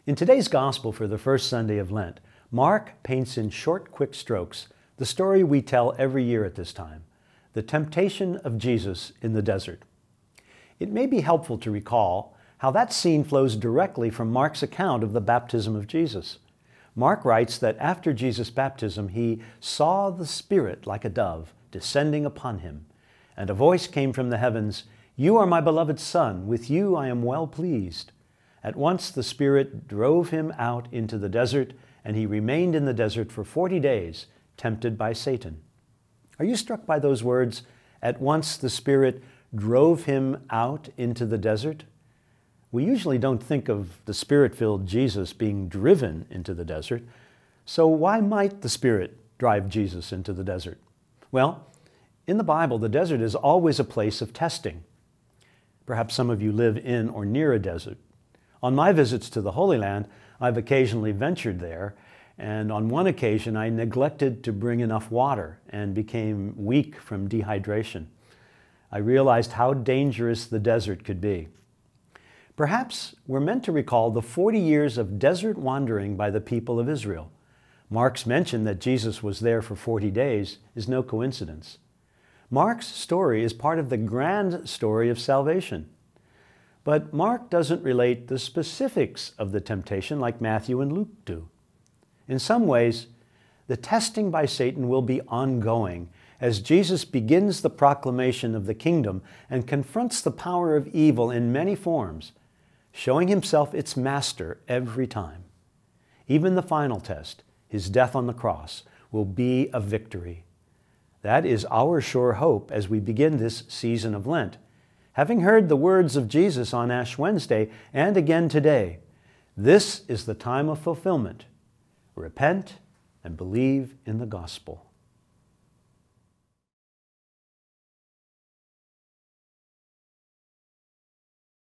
In today's Gospel for the first Sunday of Lent, Mark paints in short, quick strokes the story we tell every year at this time, the temptation of Jesus in the desert. It may be helpful to recall how that scene flows directly from Mark's account of the baptism of Jesus. Mark writes that after Jesus' baptism, he saw the Spirit like a dove descending upon him, and a voice came from the heavens, "You are my beloved Son, with you I am well pleased." At once the Spirit drove him out into the desert, and he remained in the desert for 40 days, tempted by Satan. Are you struck by those words, "At once the Spirit drove him out into the desert"? We usually don't think of the Spirit-filled Jesus being driven into the desert. So why might the Spirit drive Jesus into the desert? Well, in the Bible, the desert is always a place of testing. Perhaps some of you live in or near a desert. On my visits to the Holy Land, I've occasionally ventured there, and on one occasion I neglected to bring enough water and became weak from dehydration. I realized how dangerous the desert could be. Perhaps we're meant to recall the 40 years of desert wandering by the people of Israel. Mark's mention that Jesus was there for 40 days is no coincidence. Mark's story is part of the grand story of salvation. But Mark doesn't relate the specifics of the temptation like Matthew and Luke do. In some ways, the testing by Satan will be ongoing as Jesus begins the proclamation of the kingdom and confronts the power of evil in many forms, showing himself its master every time. Even the final test, his death on the cross, will be a victory. That is our sure hope as we begin this season of Lent. Having heard the words of Jesus on Ash Wednesday and again today, this is the time of fulfillment. Repent and believe in the gospel.